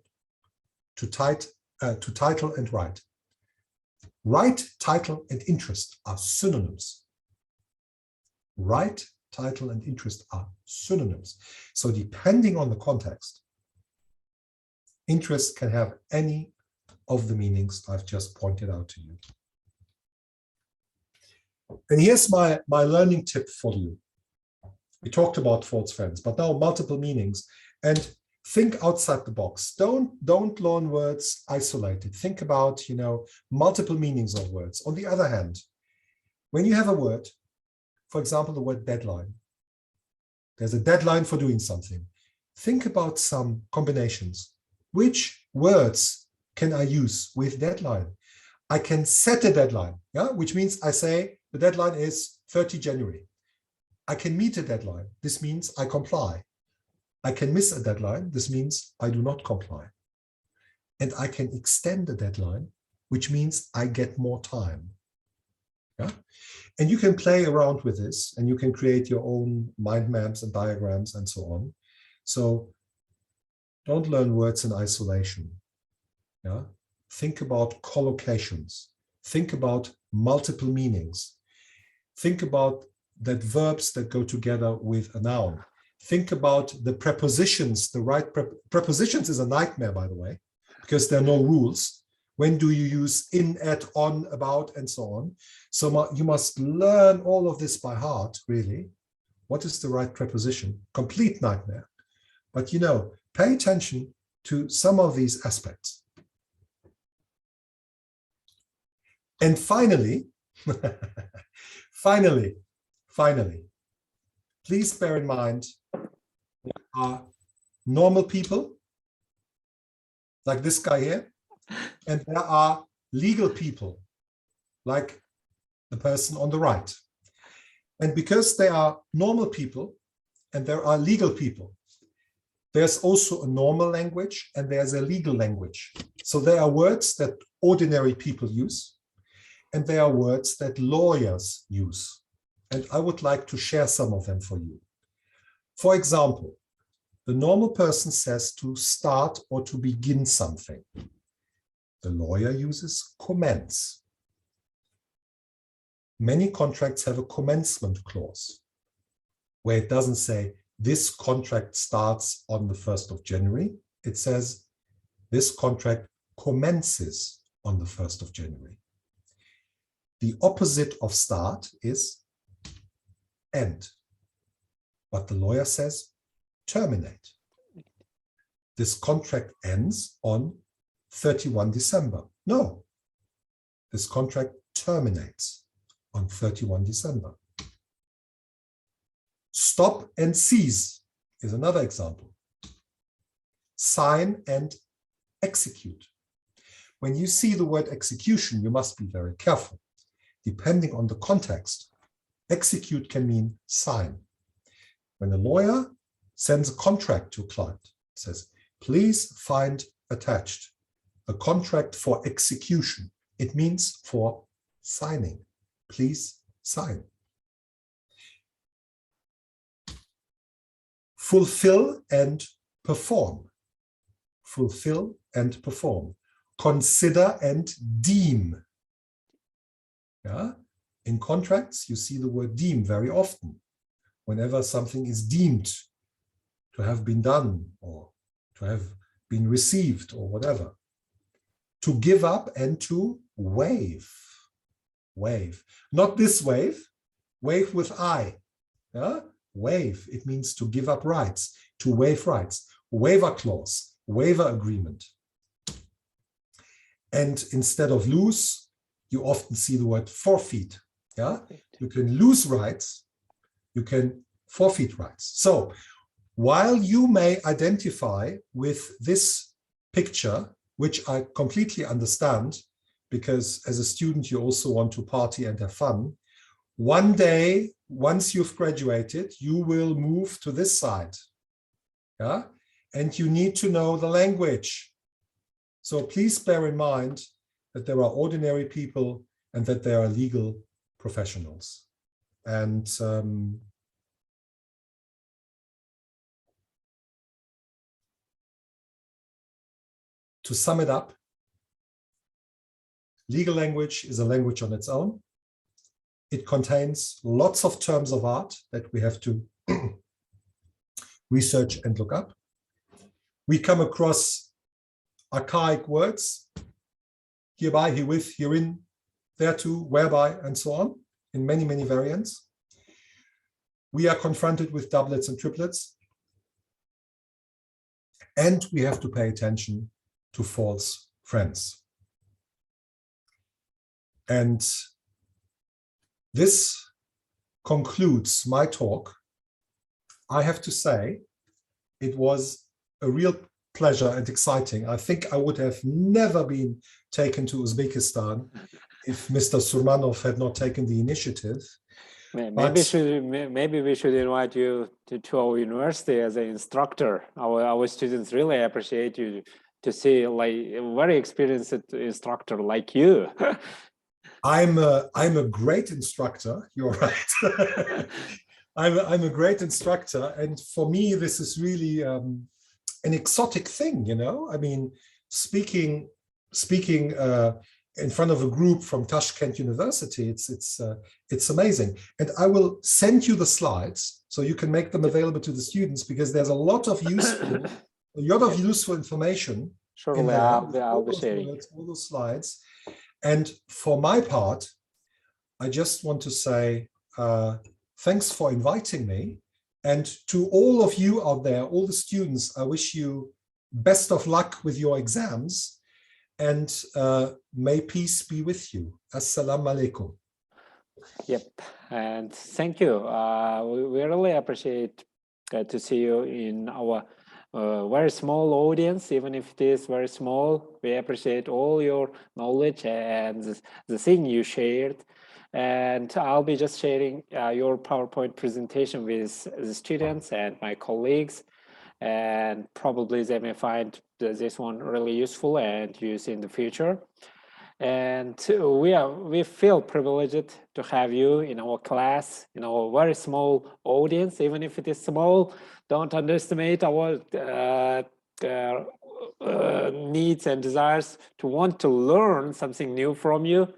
to title and right. Right, title, and interest are synonyms. Right, title, and interest are synonyms. So depending on the context, interest can have any of the meanings I've just pointed out to you. And here's my learning tip for you. We talked about false friends, but now multiple meanings. And think outside the box. Don't learn words isolated. Think about, multiple meanings of words. On the other hand, when you have a word, for example, the word deadline, there's a deadline for doing something. Think about some combinations. Which words can I use with deadline? I can set a deadline, which means I say the deadline is 30 January. I can meet a deadline. This means I comply. I can miss a deadline. This means I do not comply. And I can extend the deadline, which means I get more time. Yeah? And you can play around with this and you can create your own mind maps and diagrams and so on. So don't learn words in isolation. Yeah? Think about collocations. Think about multiple meanings. Think about that verbs that go together with a noun. Think about the prepositions, the right prepositions is a nightmare, by the way, because there are no rules. When do you use in, at, on, about, and so on? So you must learn all of this by heart, really. What is the right preposition? Complete nightmare. But you know, pay attention to some of these aspects. And finally, finally, please bear in mind, there are normal people, like this guy here, and there are legal people, like the person on the right. And because they are normal people and there are legal people, there's also a normal language and there's a legal language. So there are words that ordinary people use, and there are words that lawyers use. And I would like to share some of them for you. For example, the normal person says to start or to begin something. The lawyer uses commence. Many contracts have a commencement clause where it doesn't say this contract starts on the 1st of January. It says this contract commences on the 1st of January. The opposite of start is end. But the lawyer says terminate. This contract ends on 31 December. No, this contract terminates on 31 December. Stop and seize is another example. Sign and execute. When you see the word execution, you must be very careful. Depending on the context, execute can mean sign. When a lawyer sends a contract to a client, it says, please find attached a contract for execution. It means for signing. Please sign. Fulfill and perform. Fulfill and perform. Consider and deem. Yeah? In contracts, you see the word deem very often. Whenever something is deemed to have been done or to have been received or whatever. To give up and to waive. Waive. Not this waive. Waive with I. Yeah? Waive. It means to give up rights. To waive rights. Waiver clause. Waiver agreement. And instead of lose, you often see the word forfeit. Yeah? You can lose rights. You can forfeit rights. So while you may identify with this picture, which I completely understand, because as a student, you also want to party and have fun, one day, once you've graduated, you will move to this side. Yeah? And you need to know the language. So please bear in mind that there are ordinary people and that there are legal professionals. And to sum it up, legal language is a language on its own. It contains lots of terms of art that we have to research and look up. We come across archaic words, hereby, herewith, herein, thereto, whereby, and so on, in many, many variants. We are confronted with doublets and triplets. And we have to pay attention to false friends. And this concludes my talk. I have to say, it was a real pleasure and exciting. I think I would have never been taken to Uzbekistan if Mr. Surmanov had not taken the initiative. Maybe we should invite you to our university as an instructor. Our students really appreciate you to see like a very experienced instructor like you. I'm a great instructor. You're right. I'm a great instructor, and for me this is really an exotic thing, you know. I mean, speaking in front of a group from Tashkent University, it's amazing. And I will send you the slides so you can make them available to the students, because there's a lot of useful information Surely, I'll be sharing all those slides. And for my part, I just want to say thanks for inviting me. And to all of you out there, all the students, I wish you best of luck with your exams. And may peace be with you. Assalamu alaikum. Yep, and thank you. We really appreciate to see you in our very small audience, even if it is very small. We appreciate all your knowledge and the thing you shared. And I'll be just sharing your PowerPoint presentation with the students and my colleagues. And probably they may find this one really useful and use in the future. And we feel privileged to have you in our class, in our very small audience. Even if it is small, don't underestimate our needs and desires to want to learn something new from you.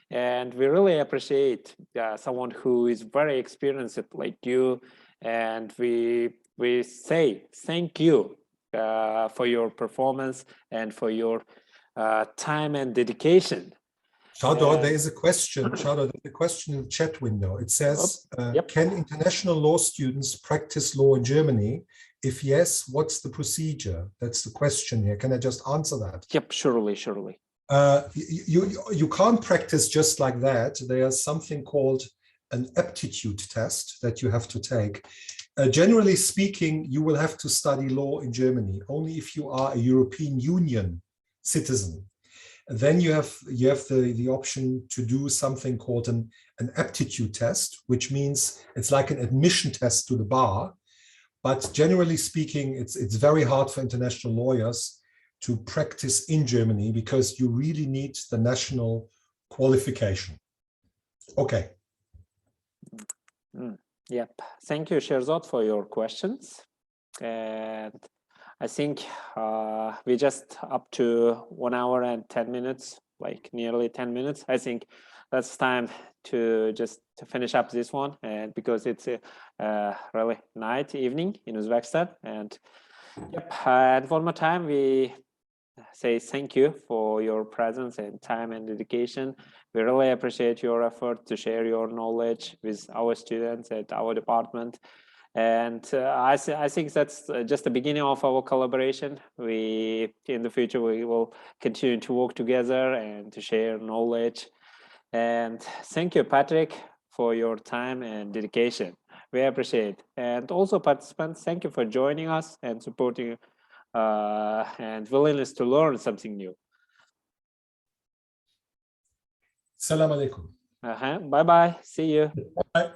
And we really appreciate someone who is very experienced like you. And we say thank you for your performance and for your time and dedication. Shado, there is a question. Shado, there's a question in the chat window. It says, can international law students practice law in Germany? If yes, what's the procedure? That's the question here. Can I just answer that? Yep, surely. You can't practice just like that. There's something called an aptitude test that you have to take. Generally speaking, you will have to study law in Germany only if you are a European Union citizen. Then you have the option to do something called an aptitude test, which means it's like an admission test to the bar. But generally speaking, it's very hard for international lawyers to practice in Germany because you really need the national qualification. Okay. Yep. Thank you, Sherzad, for your questions. And I think we just up to 1 hour and 10 minutes, like nearly 10 minutes. I think that's time to just finish up this one, and because it's a really night evening in Uzbekistan. And and one more time, we say thank you for your presence and time and dedication. We really appreciate your effort to share your knowledge with our students at our department. And I think that's just the beginning of our collaboration. In the future, we will continue to work together and to share knowledge. And thank you, Patrick, for your time and dedication. We appreciate. And also participants, thank you for joining us and supporting and willingness to learn something new. Salam alaikum. Bye-bye. See you. Bye.